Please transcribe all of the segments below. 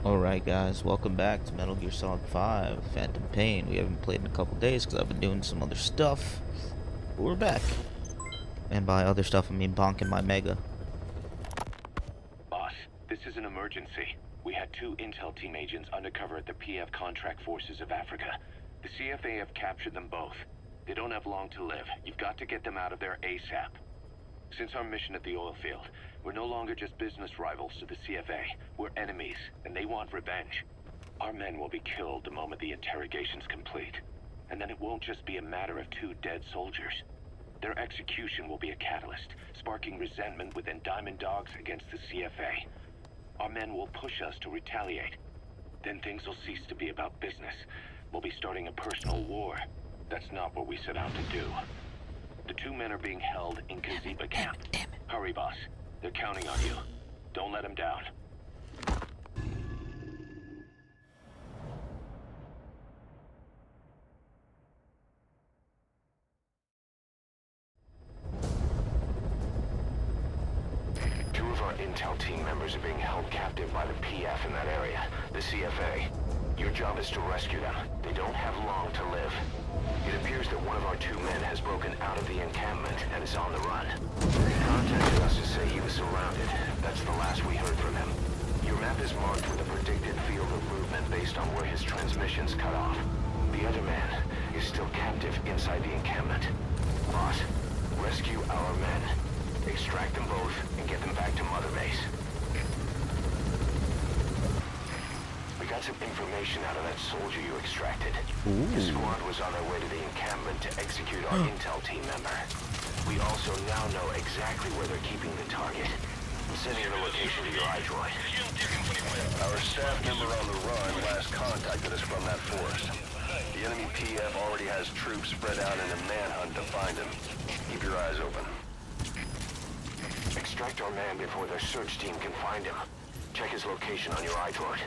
Alright guys, welcome back to Metal Gear Solid 5 Phantom Pain. We haven't played in a couple days because I've been doing some other stuff. But we're back. And by other stuff I mean bonking my Mega. Boss, this is an emergency. We had two intel team agents undercover at the PF Contract Forces of Africa. The CFA have captured them both. They don't have long to live. You've got to get them out of there ASAP. Since our mission at the oil field, we're no longer just business rivals to the CFA. We're enemies, and they want revenge. Our men will be killed the moment the interrogation's complete. And then it won't just be a matter of two dead soldiers. Their execution will be a catalyst, sparking resentment within Diamond Dogs against the CFA. Our men will push us to retaliate. Then things will cease to be about business. We'll be starting a personal war. That's not what we set out to do. The two men are being held in Kojima camp. Hurry, boss. They're counting on you. Don't let them down. Two of our intel team members are being held captive by the PF in that area, the CFA. Your job is to rescue them. They don't have long to live. It appears that one of our two men has broken out of the encampment and is on the run. He contacted us to say he was surrounded. That's the last we heard from him. Your map is marked with a predicted field of movement based on where his transmissions cut off. The other man is still captive inside the encampment. Boss, rescue our men. Extract them both and get them back to Mother Base. We got some information out of that soldier you extracted. His squad was on their way to the encampment to execute our intel team member. We also now know exactly where they're keeping the target. I'm sending the location to your iDroid. Our staff member on the run last contacted us from that forest. The enemy PF already has troops spread out in a manhunt to find him. Keep your eyes open. Extract our man before their search team can find him. Check his location on your iDroid.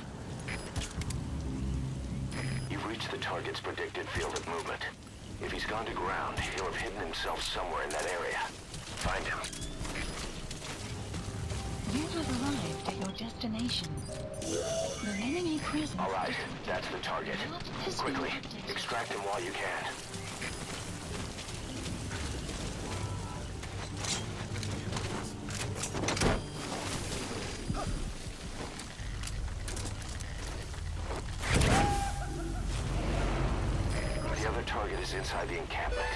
You've reached the target's predicted field of movement. If he's gone to ground, he'll have hidden himself somewhere in that area. Find him. You have arrived at your destination. The enemy presence. All right, that's the target. Quickly, extract him while you can. The other target is inside the encampment.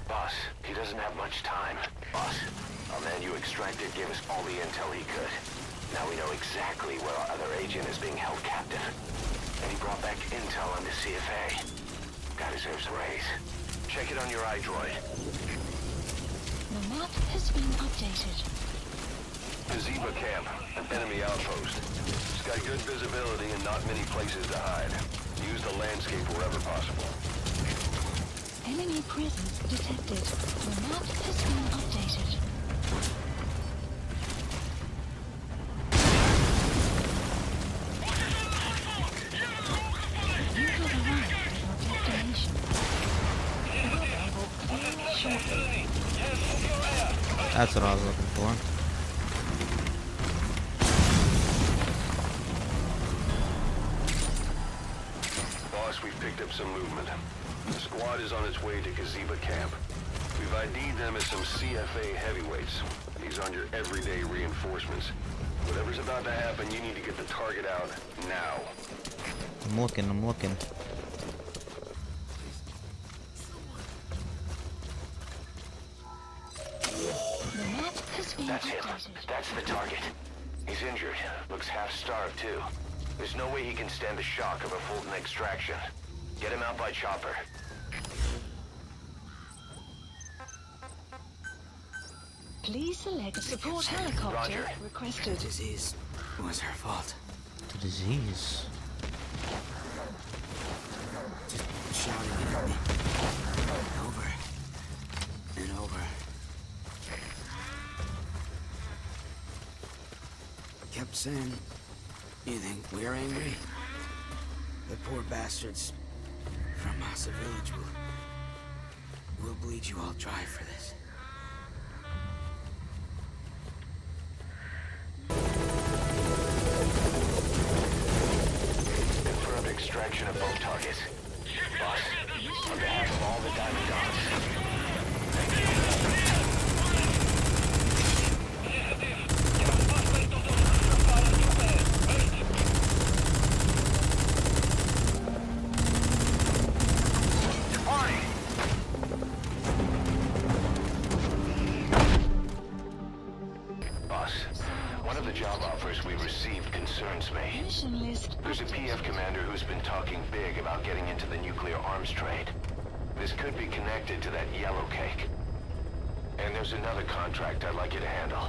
Boss, he doesn't have much time. Boss, our man you extracted gave us all the intel he could. Now we know exactly where our other agent is being held captive. And he brought back intel on the CFA. Guy deserves a raise. Check it on your iDroid. The map has been updated. Kojima camp, an enemy outpost. It's got good visibility and not many places to hide. Use the landscape wherever possible. Enemy presence detected. The map has been updated. You have arrived at your destination. Weather will clear shortly. That's what I was looking for. Boss, we've picked up some movement. The squad is on its way to Kojima camp. We've ID'd them as some CFA heavyweights. These aren't your everyday reinforcements. Whatever's about to happen, you need to get the target out now. I'm looking. The map has been That's him. updated. That's the target. He's injured. Looks half-starved, too. There's no way he can stand the shock of a Fulton extraction. Get him out by chopper. Please select support helicopter Roger. requested. Disease was her fault. The disease. Just shouting at me. Over and over. Kept saying, "You think we're angry? The poor bastards from Massa Village will bleed you all dry for this." extraction of both targets. Boss, on behalf of all the Diamond Dogs, one of the job offers we received concerns me. Mission list. There's a PF commander who's been talking big about getting into the nuclear arms trade. This could be connected to that yellow cake. And there's another contract I'd like you to handle.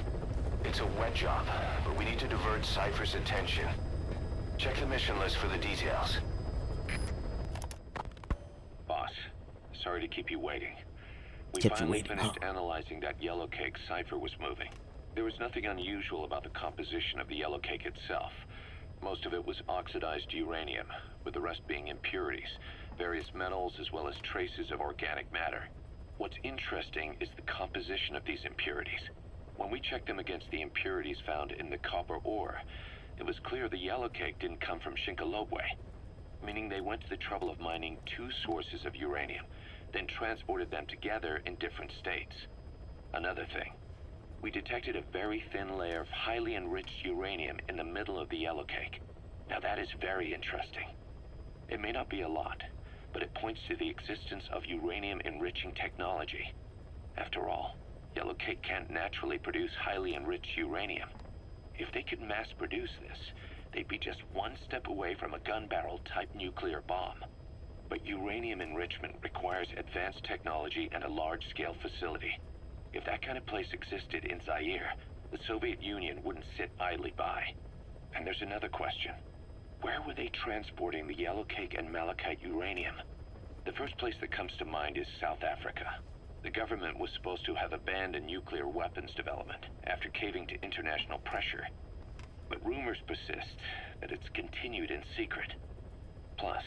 It's a wet job, but we need to divert Cypher's attention. Check the mission list for the details. Boss, sorry to keep you waiting. We Kept you finally waiting, finished huh? analyzing that yellow cake Cypher was moving. There was nothing unusual about the composition of the yellow cake itself. Most of it was oxidized uranium, with the rest being impurities, various metals as well as traces of organic matter. What's interesting is the composition of these impurities. When we checked them against the impurities found in the copper ore, it was clear the yellow cake didn't come from Shinkolobwe, meaning they went to the trouble of mining two sources of uranium, then transported them together in different states. Another thing, we detected a very thin layer of highly enriched uranium in the middle of the yellow cake. Now that is very interesting. It may not be a lot, but it points to the existence of uranium-enriching technology. After all, yellow cake can't naturally produce highly enriched uranium. If they could mass-produce this, they'd be just one step away from a gun barrel-type nuclear bomb. But uranium enrichment requires advanced technology and a large-scale facility. If that kind of place existed in Zaire, the Soviet Union wouldn't sit idly by. And there's another question. Where were they transporting the yellow cake and malachite uranium? The first place that comes to mind is South Africa. The government was supposed to have abandoned nuclear weapons development after caving to international pressure. But rumors persist that it's continued in secret. Plus,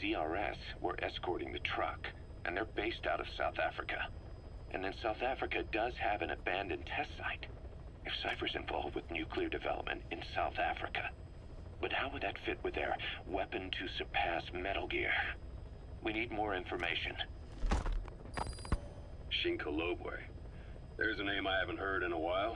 CRS were escorting the truck, and they're based out of South Africa. And then South Africa does have an abandoned test site. If Cypher's involved with nuclear development in South Africa. But how would that fit with their weapon to surpass Metal Gear? We need more information. Shinkolobwe. There's a name I haven't heard in a while.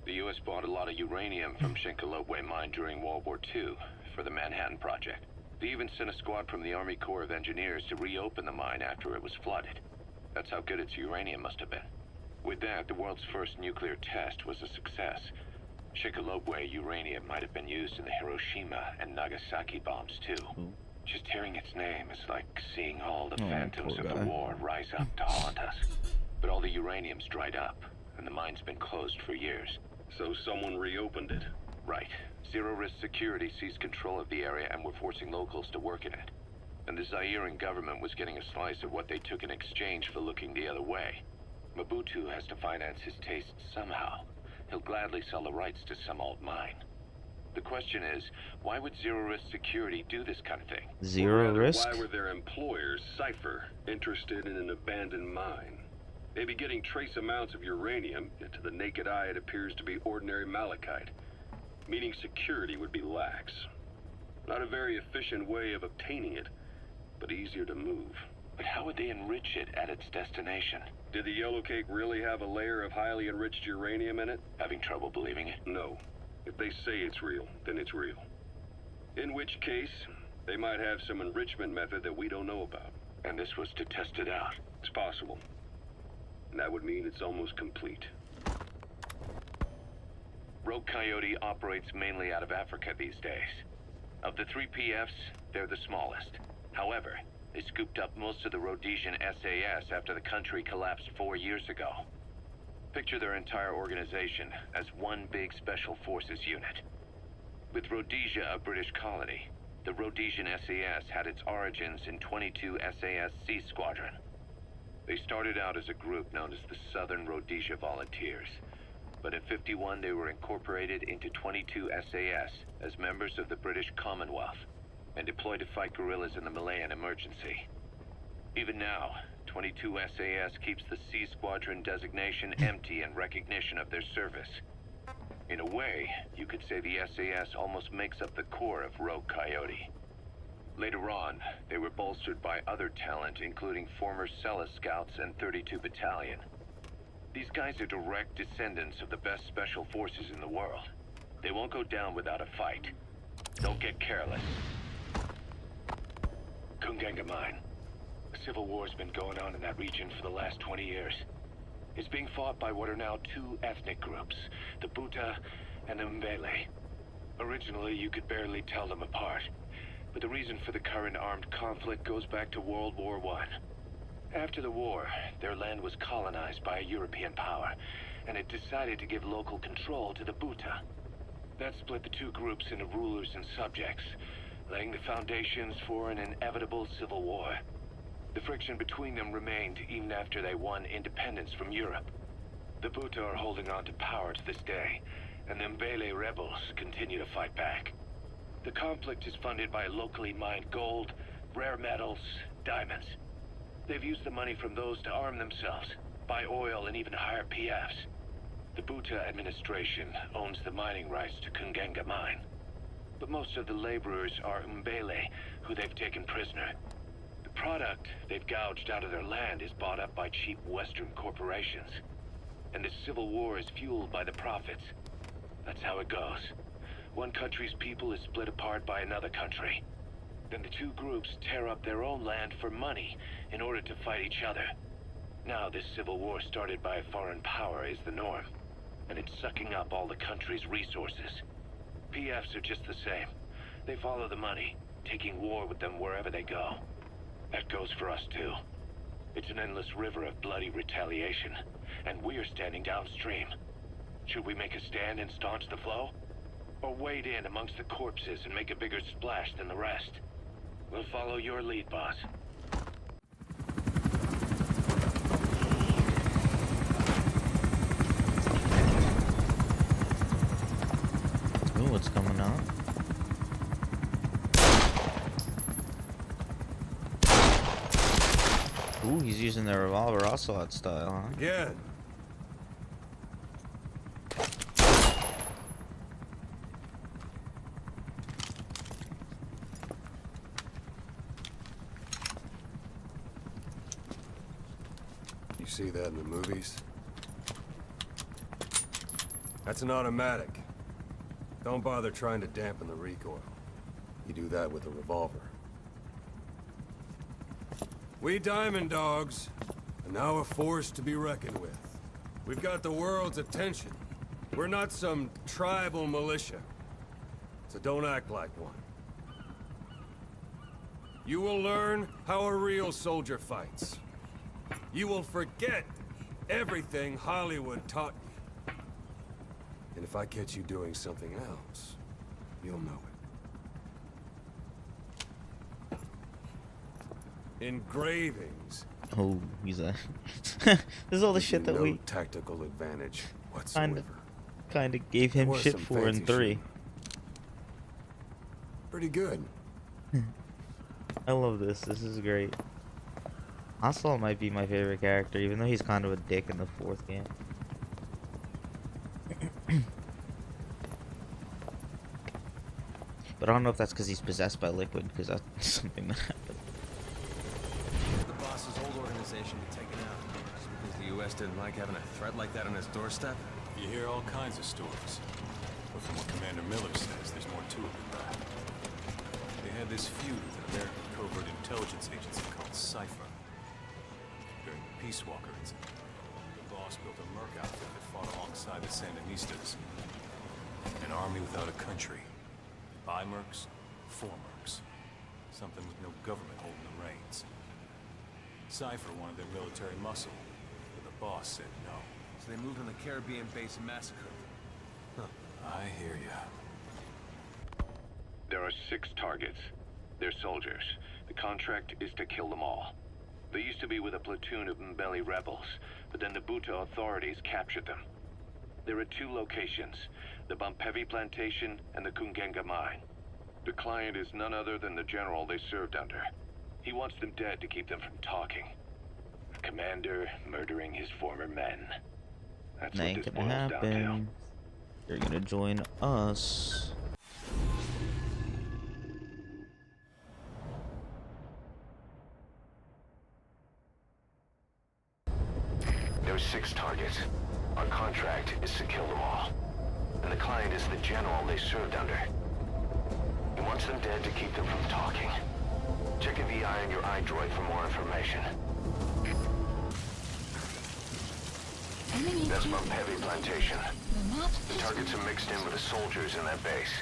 The U.S. bought a lot of uranium from Shinkolobwe mine during World War II for the Manhattan Project. They even sent a squad from the Army Corps of Engineers to reopen the mine after it was flooded. That's how good its uranium must have been. With that, the world's first nuclear test was a success. Shinkolobwe uranium might have been used in the Hiroshima and Nagasaki bombs too. Just hearing its name is like seeing all the phantoms poor of guy. the war rise up to haunt us. But all the uranium's dried up, and the mine's been closed for years. So someone reopened it. Right. Zero-risk security seized control of the area and were forcing locals to work in it. And the Zairean government was getting a slice of what they took in exchange for looking the other way. Mobutu has to finance his tastes somehow. He'll gladly sell the rights to some old mine. The question is, why would zero-risk security do this kind of thing? Zero Or rather, risk? why were their employers, Cypher, interested in an abandoned mine? They'd be getting trace amounts of uranium, yet to the naked eye it appears to be ordinary malachite, meaning security would be lax. Not a very efficient way of obtaining it, but easier to move. But how would they enrich it at its destination? Did the yellow cake really have a layer of highly enriched uranium in it? Having trouble believing it? No. If they say it's real, then it's real. In which case, they might have some enrichment method that we don't know about. And this was to test it out. It's possible. And that would mean it's almost complete. Rogue Coyote operates mainly out of Africa these days. Of the 3 PFs, they're the smallest. However, they scooped up most of the Rhodesian SAS after the country collapsed 4 years ago. Picture their entire organization as one big special forces unit. With Rhodesia a British colony, the Rhodesian SAS had its origins in 22 SAS Sea Squadron. They started out as a group known as the Southern Rhodesia Volunteers. But in '51 they were incorporated into 22 SAS as members of the British Commonwealth and deployed to fight guerrillas in the Malayan emergency. Even now, 22 SAS keeps the Sea Squadron designation empty in recognition of their service. In a way, you could say the SAS almost makes up the core of Rogue Coyote. Later on, they were bolstered by other talent, including former Cella Scouts and 32 Battalion. These guys are direct descendants of the best special forces in the world. They won't go down without a fight. Don't get careless. Kungenga Mine. A civil war's been going on in that region for the last 20 years. It's being fought by what are now two ethnic groups, the Buta and the Mbele. Originally, you could barely tell them apart, but the reason for the current armed conflict goes back to World War I. After the war, their land was colonized by a European power, and it decided to give local control to the Buta. That split the two groups into rulers and subjects, laying the foundations for an inevitable civil war. The friction between them remained even after they won independence from Europe. The Buta are holding on to power to this day, and the Mbele rebels continue to fight back. The conflict is funded by locally mined gold, rare metals, diamonds. They've used the money from those to arm themselves, buy oil, and even hire PFs. The Buta administration owns the mining rights to Kungenga Mine. But most of the laborers are Mbele, who they've taken prisoner. The product they've gouged out of their land is bought up by cheap Western corporations. And the civil war is fueled by the profits. That's how it goes. One country's people is split apart by another country. Then the two groups tear up their own land for money in order to fight each other. Now this civil war started by a foreign power is the norm, and it's sucking up all the country's resources. PFs are just the same. They follow the money, taking war with them wherever they go. That goes for us too. It's an endless river of bloody retaliation, and we're standing downstream. Should we make a stand and staunch the flow? Or wade in amongst the corpses and make a bigger splash than the rest? We'll follow your lead, boss. Ooh, what's coming up? Ooh, he's using the revolver Ocelot style, huh? Yeah. You see that in the movies? That's an automatic. Don't bother trying to dampen the recoil. You do that with a revolver. We Diamond Dogs are now a force to be reckoned with. We've got the world's attention. We're not some tribal militia, so don't act like one. You will learn how a real soldier fights. You will forget everything Hollywood taught you. And if I catch you doing something else, you'll know it. Engravings. Oh, he's a. This is all the give shit you that no we tactical advantage whatsoever. kind of gave him Was shit some for in fancy 3. shooting. Pretty good. I love this. This is great. Ocelot might be my favorite character, even though he's kind of a dick in the 4th game. But I don't know if that's because he's possessed by Liquid, because that's something that happened. The boss's old organization be taken out. Just because the U.S. didn't like having a threat like that on its doorstep? You hear all kinds of stories. But from what Commander Miller says, there's more to it than that. They had this feud with an American covert intelligence agency called Cypher. During the Peace Walker incident, the boss built a merc outfit that fought alongside the Sandinistas. An army without a country. By mercs, for mercs. Something with no government holding the reins. Cypher wanted their military muscle, but the boss said no. So they moved on the Caribbean base and massacred them. I hear ya. There are 6 targets. They're soldiers. The contract is to kill them all. They used to be with a platoon of Mbele rebels, but then the Buta authorities captured them. There are 2 locations, the Bumpevi plantation and the Kungenga mine. The client is none other than the general they served under. He wants them dead to keep them from talking. A commander murdering his former men. That's what Ain't this gonna boils down to. happen. You're gonna join us. 6 targets. Our contract is to kill them all. And the client is the general they served under. He wants them dead to keep them from talking. Check a VI on your iDroid for more information. Enemy That's presence. Bump Heavy Plantation. The map The has targets are mixed in with the soldiers in that base.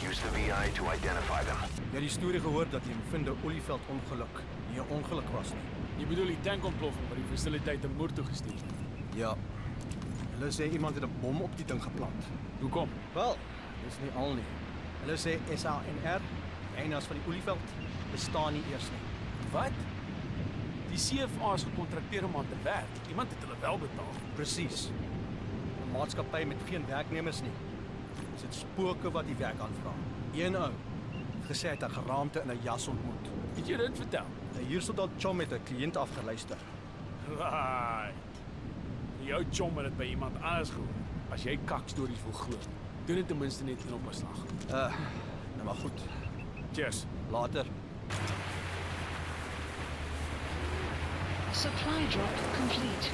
Use the VI to identify them. Jy het die storie gehoor dat die Mvindo Olieveld ongeluk nie 'n ongeluk was nie. Jy bedoel die tankontploffing wat die fasiliteit in Moer toe gestuur het. Ja. Hulle sê iemand het 'n bom op die ding geplant. Hoekom? Wel, dis nie al nie. Hulle sê SANR, die eienaars van die Olieveld, bestaan nie eers nie. Wat? Die CFA is gekontrakteer om aan te werk. Iemand het hulle wel betaal. Presies. 'n Maatskappy met geen werknemers nie. Dis dit spooke wat die werk aanvra. Een ou het gesê hy het 'n geraamte in 'n jas ontmoet. Het jy dit vertel? 'n Huursoldaat chom het 'n kliënt afgeluister. Right. Jou chom het dit by iemand anders gehoor. As jy kakstories wil glo, doen dit ten minste net in op 'n slag. Nou maar goed. Cheers. Later. supply drop complete.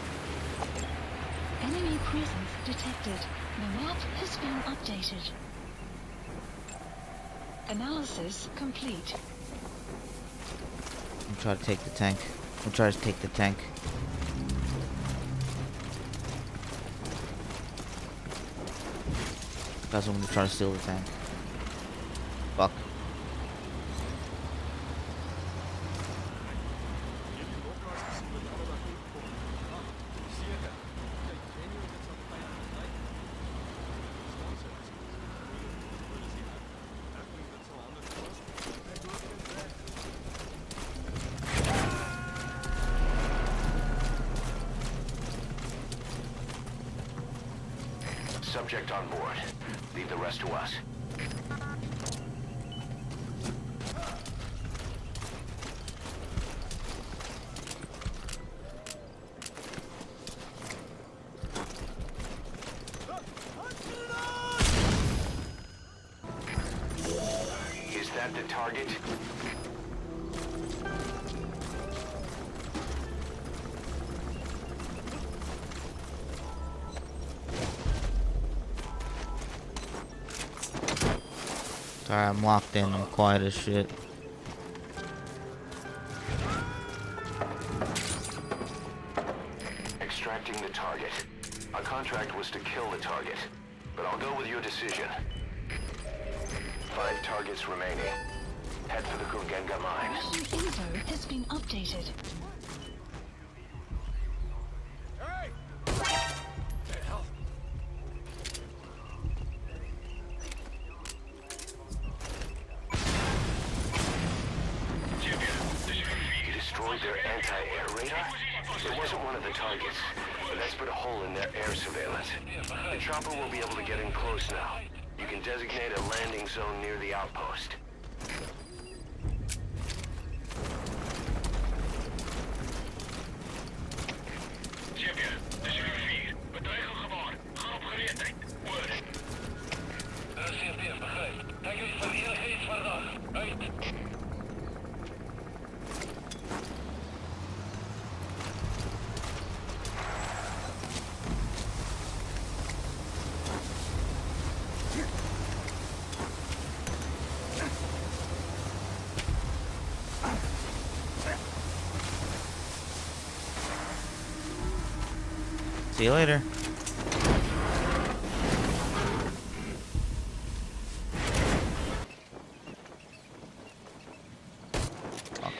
Enemy presence detected. The map has been updated. Analysis complete. I'm trying to take the tank. I'm trying to take the tank. Guys, I'm gonna try to steal the tank. Fuck. Subject on board. Leave the rest to us. Is that the target? Sorry, I'm locked in. I'm quiet as shit. Extracting the target. Our contract was to kill the target, but I'll go with your decision. 5 targets remaining. Head for the Kugenga mines. Mission info has been updated. You destroyed their anti-air radar? It wasn't one of the targets, but that's put a hole in their air surveillance. The chopper will be able to get in close now. You can designate a landing zone near the outpost. See you later. Fuck.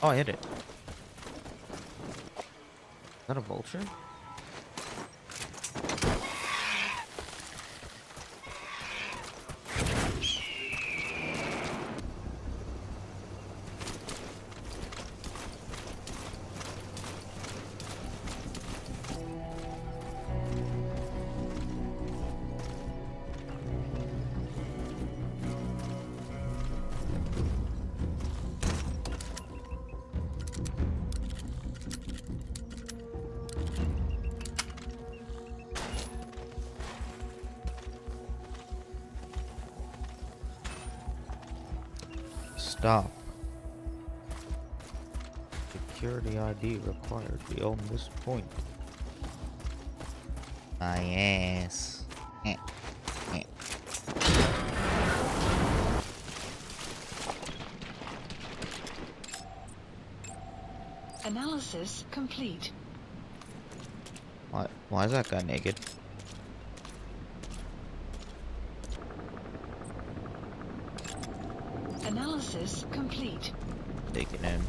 Oh, I hit it. Is that a vulture? Stop. Security ID required beyond this point. My ass. Analysis complete. Why is that guy naked? Analysis complete. Taking him.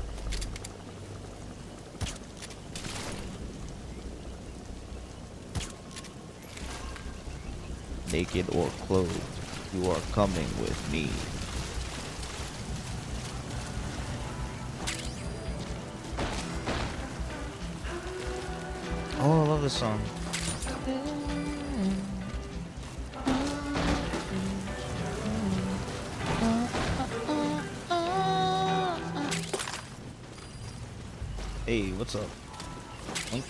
Naked or clothed, you are coming with me. Oh, I love this song. Hey, what's up? Link.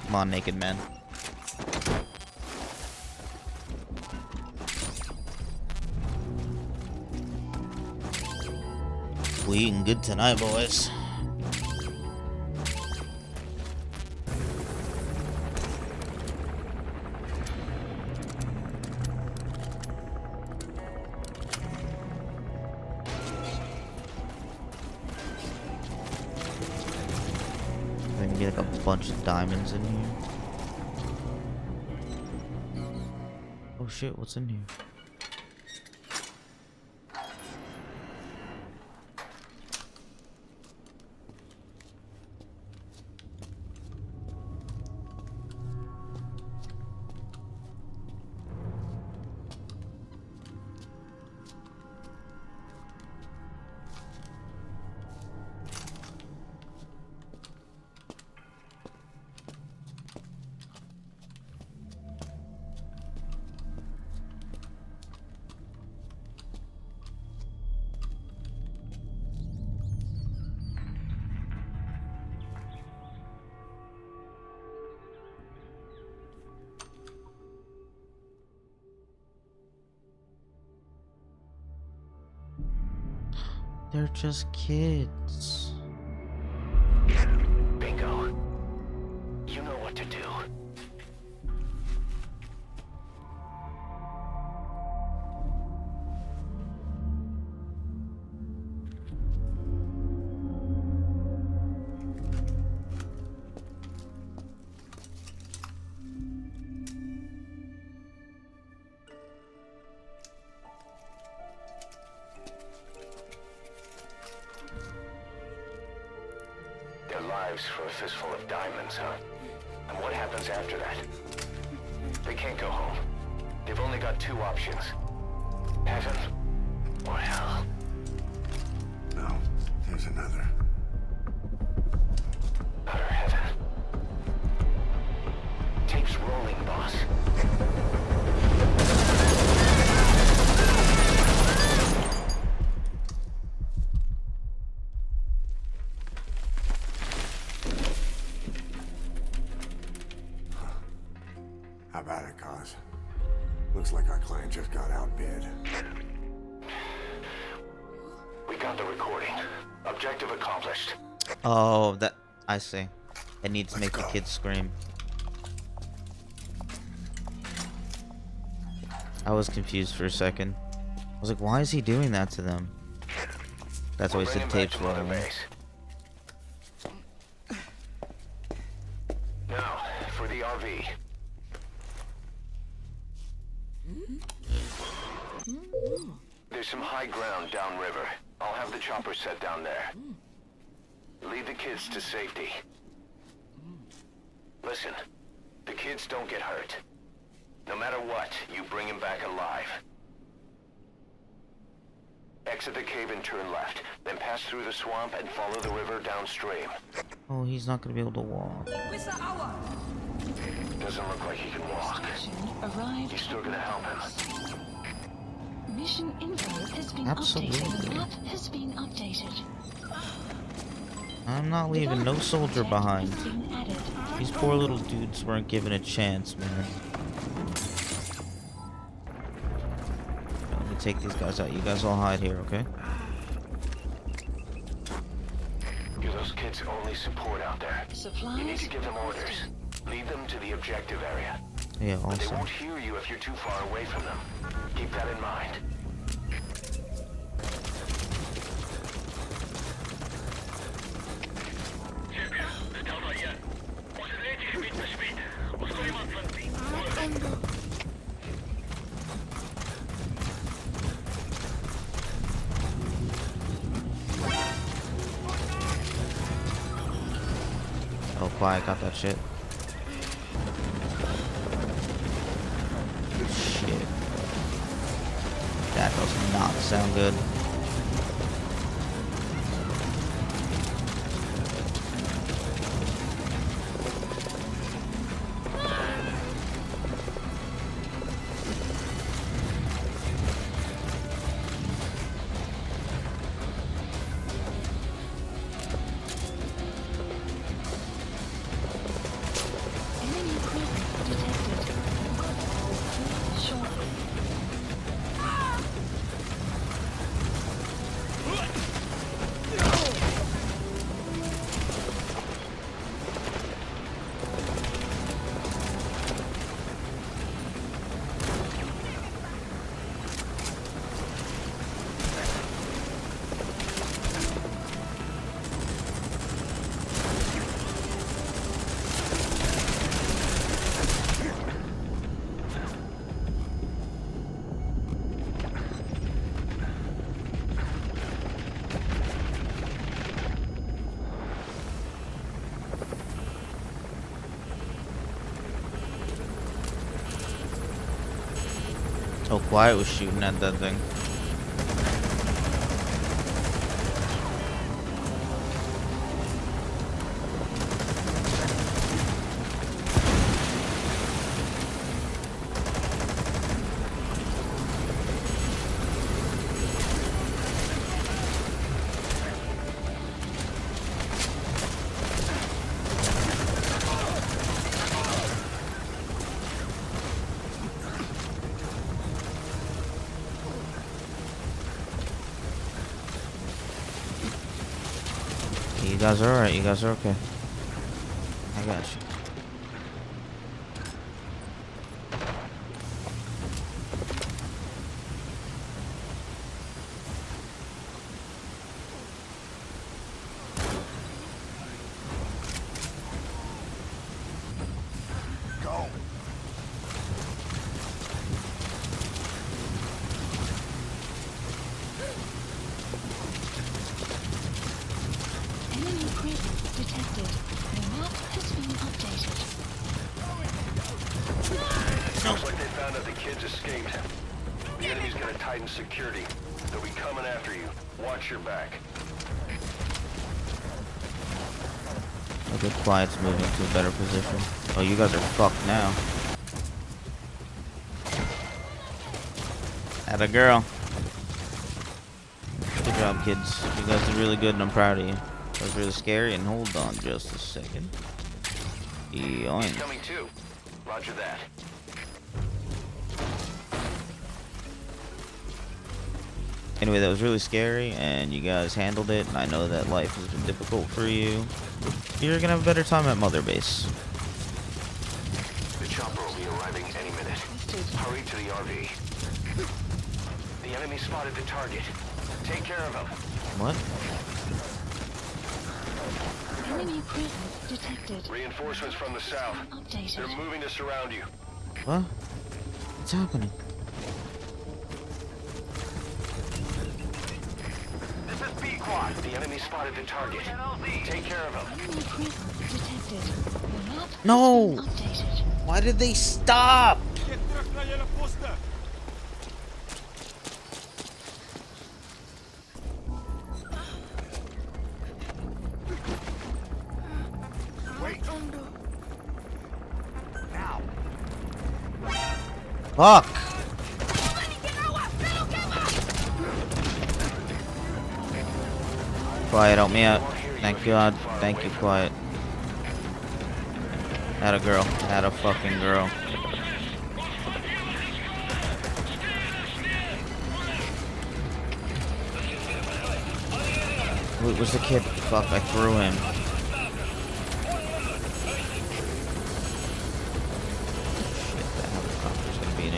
Come on, naked man. We eating good tonight, boys. I can get like a bunch of diamonds in here. Oh shit, what's in here? They're just kids. Bingo. You know what to do. Their lives for a fistful of diamonds, huh? And what happens after that? They can't go home. They've only got two options. Heaven or hell. No, there's another. Utter heaven. Tape's rolling, boss. How about it, Cos? Looks like our client just got outbid. We got the recording. Objective accomplished. Oh, that I see. It needs to make the kids scream. I was confused for a second. I was like, why is he doing that to them? That's why he said tapes rolling. Now, for the RV. There's some high ground downriver. I'll have the chopper set down there. Lead the kids to safety. Listen, the kids don't get hurt. No matter what, you bring them back alive. Exit the cave and turn left, then pass through the swamp and follow the river downstream. Oh, he's not gonna be able to walk. Doesn't look like he can walk. Arrived. You're still gonna help him. Mission info has been Absolutely. updated. The map has been updated. I'm not leaving no soldier behind. Has been added. These poor little dudes weren't given a chance, man. Let me take these guys out. You guys all hide here, okay? Those kids only support out there. Supplies. You need to give them orders. Lead them to the objective area. Yeah, But they awesome. won't hear you if you're too far away from them. Keep that in mind. Oh, quiet, got that shit. Shit. That does not sound good. Enemy presence detected. Shortly. Oh, quiet was shooting at that thing. You guys are alright, you guys are okay. I got you. Enemy presence detected. The map has been updated. Looks like they found out the kids escaped. The enemy's gonna tighten security. They'll be coming after you. Watch your back. Okay, quiet's moving to a better position. Oh, you guys are fucked now. Atta girl. Good job, kids. You guys did really good and I'm proud of you. That was really scary, and hold on just a second. Yoink. Coming too. Roger that. Anyway, that was really scary, and you guys handled it, and I know that life has been difficult for you. You're gonna have a better time at Mother Base. The chopper will be arriving any minute. Hurry to the RV. The enemy spotted the target. Take care of him. What? Enemy presence detected. Reinforcements from the south. Updated. They're moving to surround you. What? What's happening? This is B-Quad. The enemy spotted the target. Take care of him. Enemy presence detected. The map has No! been updated. Why did they stop? Get terug na julle poste. Fuck! Quiet, help me out. Thank God. Thank you, Quiet. Atta girl. Atta fucking girl. Wait, where's the kid? Fuck, I threw him. Shit, that helicopter's gonna be an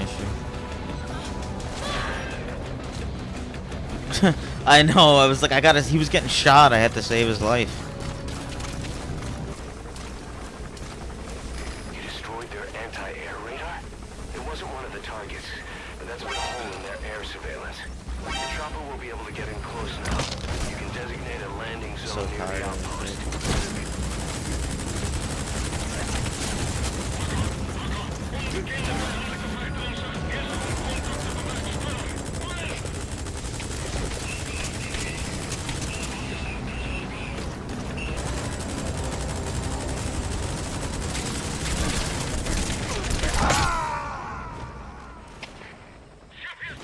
issue. I know, I was like, he was getting shot, I had to save his life. You destroyed their anti-air radar? It wasn't one of the targets, but that's put a hole in their air surveillance. The chopper will be able to get in close now. You can designate a landing zone near the outpost.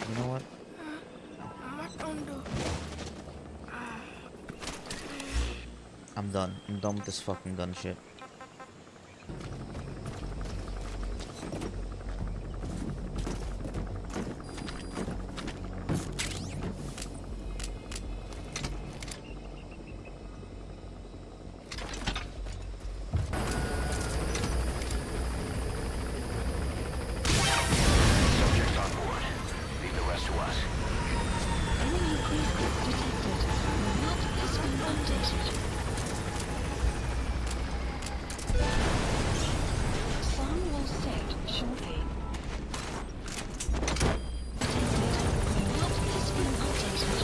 You know what? I'm done. I'm done with this fucking gun shit. Subjects on board. Leave the rest to us. Enemy presence detected. The map has been updated. Sun will set shortly. Detected. The map has been updated.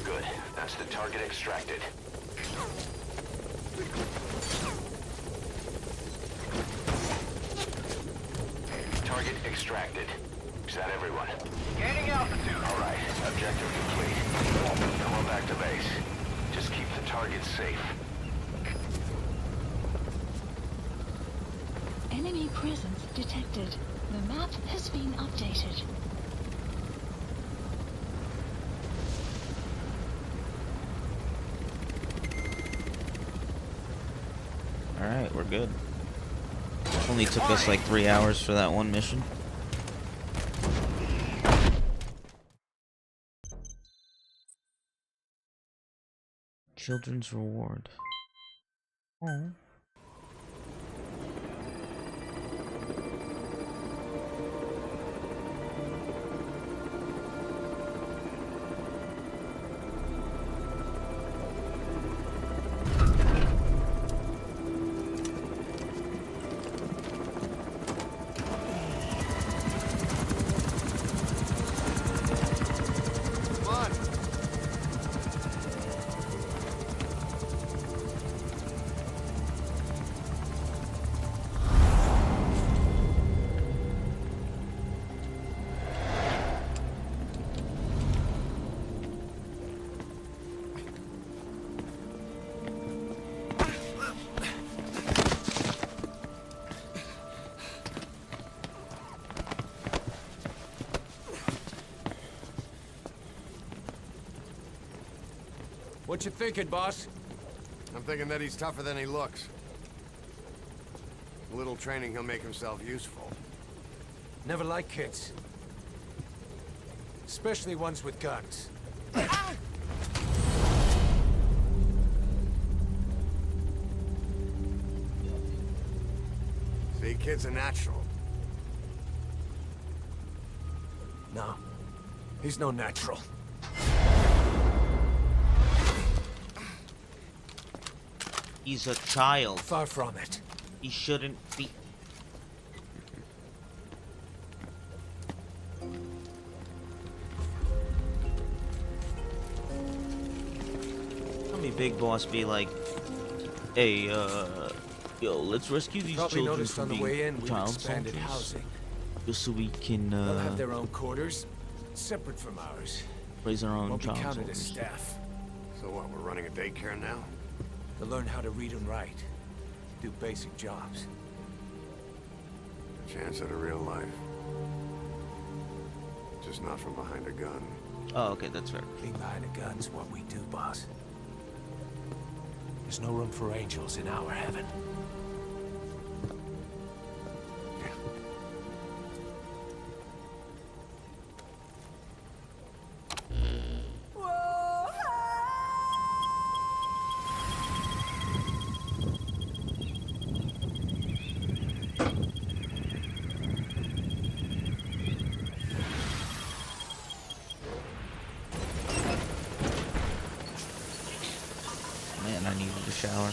Good. That's the target extracted. Target extracted. Is that everyone? Gaining altitude. All right. Objective complete. Come on back to base. Just keep the target safe. Enemy presence detected. The map has been updated. Alright, we're good. Only took us like 3 hours for that one mission. Children's reward. Oh. What you thinking, boss? I'm thinking that he's tougher than he looks. A little training, he'll make himself useful. Never like kids. Especially ones with guns. See, kid's a natural. No. He's no natural. He's a child. Far from it. He shouldn't be. Tell me, Big Boss be like, hey, yo, let's rescue these Probably children noticed from on the being way in we child expanded soldiers. housing. Just so we can, They'll have their own quarters, separate from ours. raise our own Won't be child counted as soldiers. staff. So what, we're running a daycare now? To learn how to read and write. Do basic jobs. A chance at a real life. Just not from behind a gun. Oh, okay, that's fair. Being behind a gun's what we do, boss. There's no room for angels in our heaven. shower.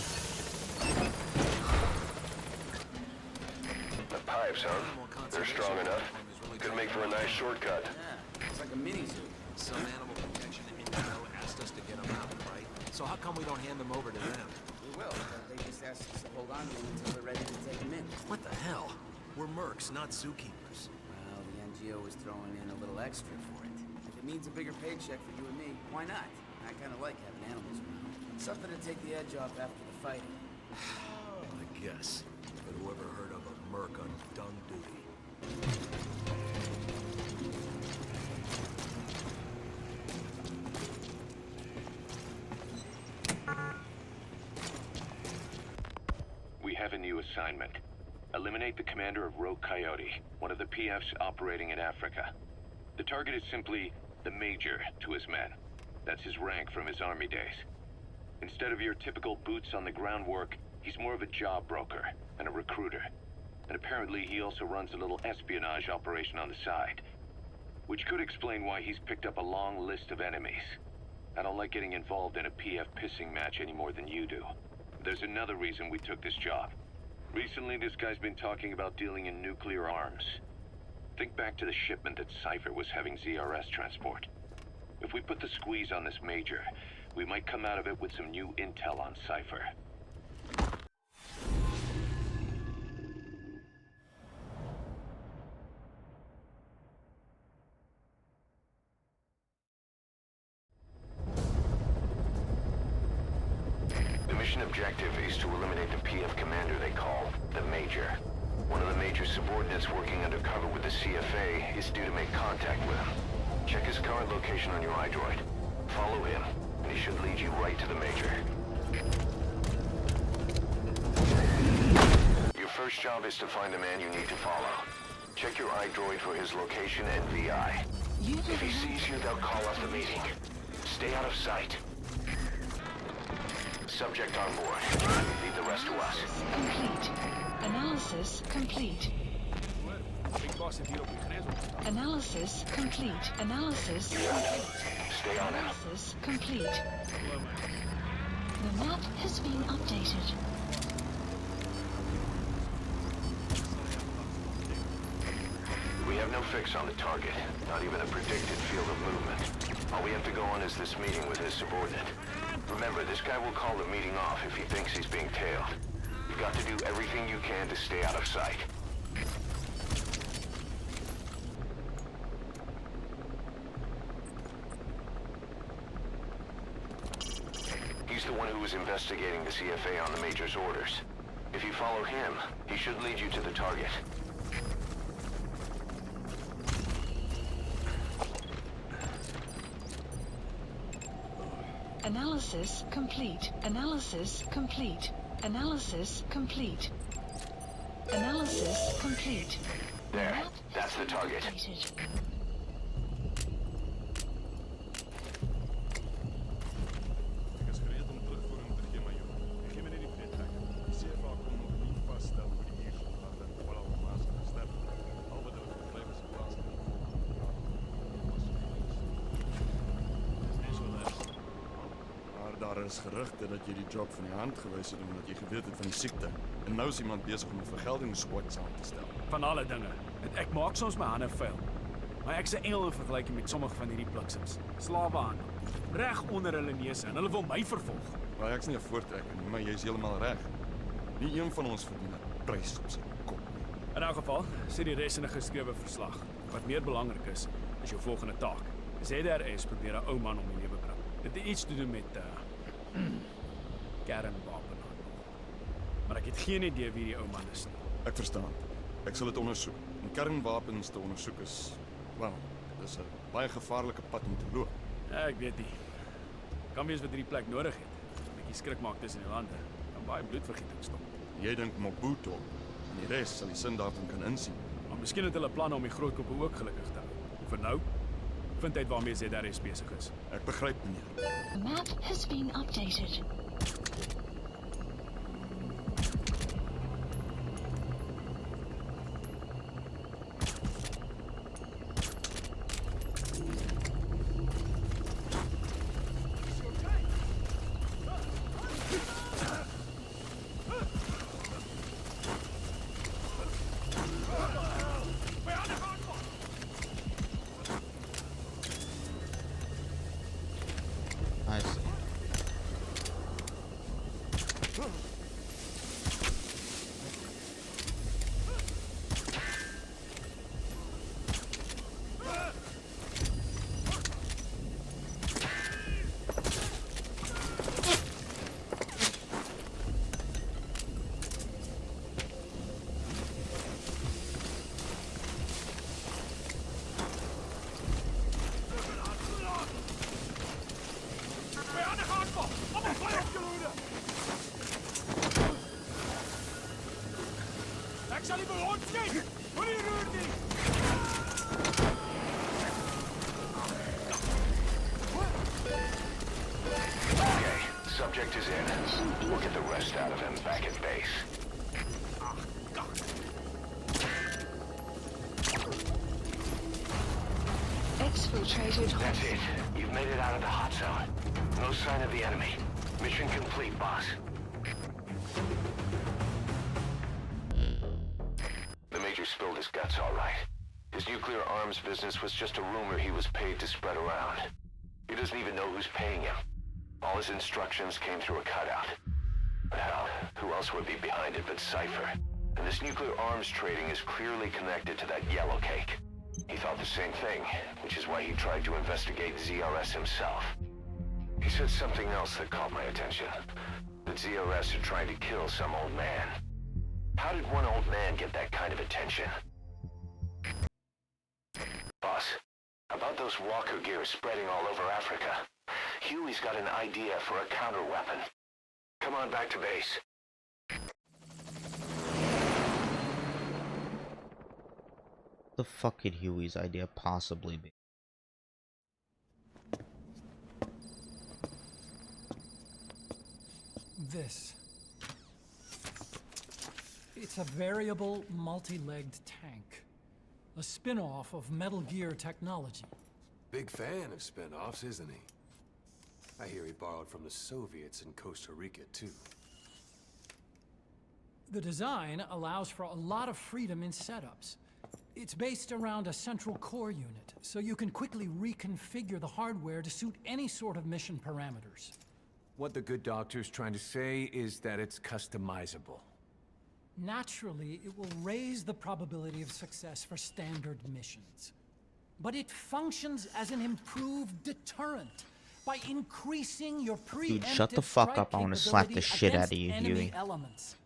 The pipes, huh? They're strong enough. Could make for a nice shortcut. Yeah, it's like a mini zoo. Some animal protection NGO asked us to get them out, right? So how come we don't hand them over to them? We will, but they just asked us to hold on to them until they're ready to take them in. What the hell? We're mercs, not zookeepers. Well, the NGO is throwing in a little extra for it. If it means a bigger paycheck for you and me, why not? I kind of like having animals around. Something to take the edge off after the fighting. I guess. But whoever heard of a merc on dumb duty? We have a new assignment. Eliminate the commander of Rogue Coyote, one of the PFs operating in Africa. The target is simply the Major to his men. That's his rank from his army days. Instead of your typical boots on the ground work, he's more of a job broker and a recruiter. And apparently he also runs a little espionage operation on the side. Which could explain why he's picked up a long list of enemies. I don't like getting involved in a PF pissing match any more than you do. There's another reason we took this job. Recently, this guy's been talking about dealing in nuclear arms. Think back to the shipment that Cypher was having ZRS transport. If we put the squeeze on this Major, we might come out of it with some new intel on Cypher. The mission objective is to eliminate the PF commander they call the Major. One of the Major's subordinates working undercover with the CFA is due to make contact with him. Check his current location on your iDroid. Follow him, and he should lead you right to the Major. Your first job is to find the man you need to follow. Check your iDroid for his location and VI. If he sees you, they'll call off the meeting. Stay out of sight. Subject on board. Leave the rest to us. Complete. Analysis complete. Analysis complete. Analysis complete. Stay on out. Analysis complete. The map has been updated. We have no fix on the target, not even a predicted field of movement. All we have to go on is this meeting with his subordinate. Remember, this guy will call the meeting off if he thinks he's being tailed. You've got to do everything you can to stay out of sight. He's the one who was investigating the CFA on the Major's orders. If you follow him, he should lead you to the target. Analysis complete. Analysis complete. Analysis complete. Analysis complete. There, that's the target. Updated. Ik is gereed om terugvoering te geven, major. Ik geef me niet in trekken. De CFA kon nog niet vaststellen hoe die hier zou gaan en waar alle maas gaan sterven. Al wat er verblijven ze plaatsen niet voor. Het is niet zo lijst. Maar daar is geruchten dat je die job van je hand geweest hebt omdat je geweet het van die ziekte. En nou is iemand bezig om een vergeldingssquad samen te stellen. Van alle dinge. En ek maak soms my hande vuil. Maar ek's 'n engel in vergelyking met sommige van hierdie bliksems. Slawe aan. Reg onder hulle neuse en hulle wil my vervolg. Maar ek's nie 'n voortrekker nie, maar jy's heeltemal reg. Nie een van ons verdien 'n prys op sy kop nie. In elk geval, sê die res in 'n geskrewe verslag. Wat meer belangrik is jou volgende taak. ZRS probeer 'n ou man om die lewe bring. Dit het iets te doen met kernwapenhandel. Maar ek het geen idee wie die ou man is nie. Ek verstaan. Ek sal dit ondersoek. En kernwapens te ondersoek is, wel, dis 'n baie gevaarlike pad om te loop. Ja, ek weet nie. Kan wees wat hierdie plek nodig het. 'n Bietjie skrik maak tussen die lande. Kan baie bloedvergieting stop. Jy dink Mobutu en die res sal die sin daarvan kan insien. Maar miskien het hulle planne om die groot koppe ook gelukkig te hou. Vir nou, vind uit waarmee ZRS besig is. Ek begryp, meneer. The map has been updated. Subject is in. We'll get the rest out of him back at base. Exfiltrated. That's it. You've made it out of the hot zone. No sign of the enemy. Mission complete, boss. The Major spilled his guts all right. His nuclear arms business was just a rumor he was paid to spread around. He doesn't even know who's paying him. All his instructions came through a cutout. Hell, who else would be behind it but Cypher? And this nuclear arms trading is clearly connected to that yellow cake. He thought the same thing, which is why he tried to investigate ZRS himself. He said something else that caught my attention. That ZRS are trying to kill some old man. How did one old man get that kind of attention? Boss, about those walker gears spreading all over Africa, Huey's got an idea for a counter-weapon. Come on back to base. The fuck could Huey's idea possibly be? This. It's a variable, multi-legged tank. A spin-off of Metal Gear technology. Big fan of spin-offs, isn't he? I hear he borrowed from the Soviets in Costa Rica, too. The design allows for a lot of freedom in setups. It's based around a central core unit, so you can quickly reconfigure the hardware to suit any sort of mission parameters. What the good doctor's trying to say is that it's customizable. Naturally, it will raise the probability of success for standard missions. But it functions as an improved deterrent by increasing your preemptive Dude, shut the fuck up. I want to slap the shit out of you, enemy Huey. elements.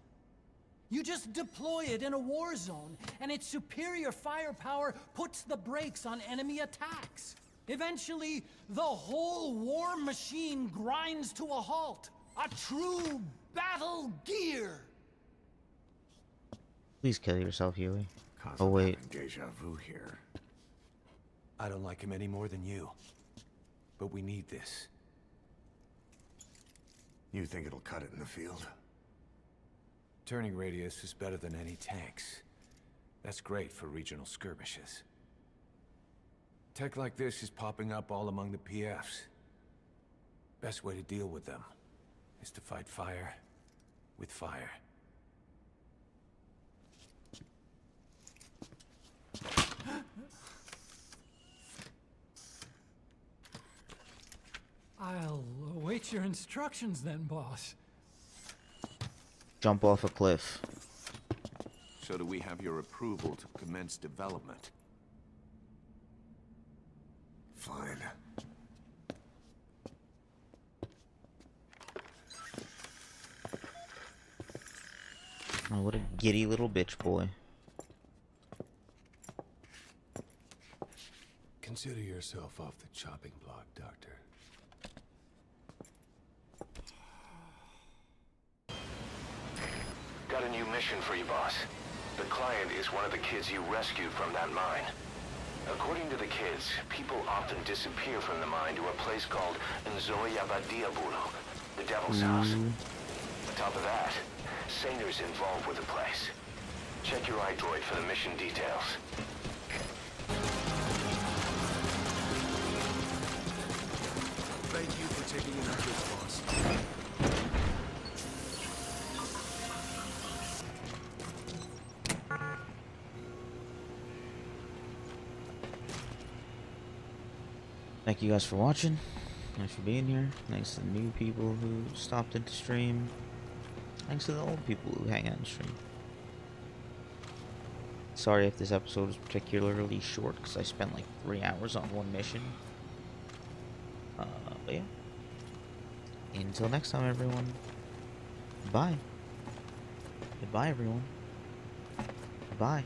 You just deploy it in a war zone, and its superior firepower puts the brakes on enemy attacks. Eventually, the whole war machine grinds to a halt. A true battle gear. Please kill yourself, Huey. Oh wait. Deja vu here. I don't like him any more than you. But we need this. You think it'll cut it in the field? Turning radius is better than any tanks. That's great for regional skirmishes. Tech like this is popping up all among the PFs. Best way to deal with them is to fight fire with fire. I'll await your instructions then, boss. Jump off a cliff. So do we have your approval to commence development? Fine. Oh, what a giddy little bitch boy. Consider yourself off the chopping block, Doctor. Got a new mission for you, boss. The client is one of the kids you rescued from that mine. According to the kids, people often disappear from the mine to a place called envtuber, the Devil's House. On top of that, Sanger's involved with the place. Check your iDroid for the mission details. Thank you for taking in our goods, boss. Thank you guys for watching. Thanks for being here. Thanks to the new people who stopped into stream. Thanks to the old people who hang out and stream. Sorry if this episode was particularly short because I spent like 3 hours on one mission. But yeah. Until next time, everyone. Bye. Goodbye, everyone. Goodbye.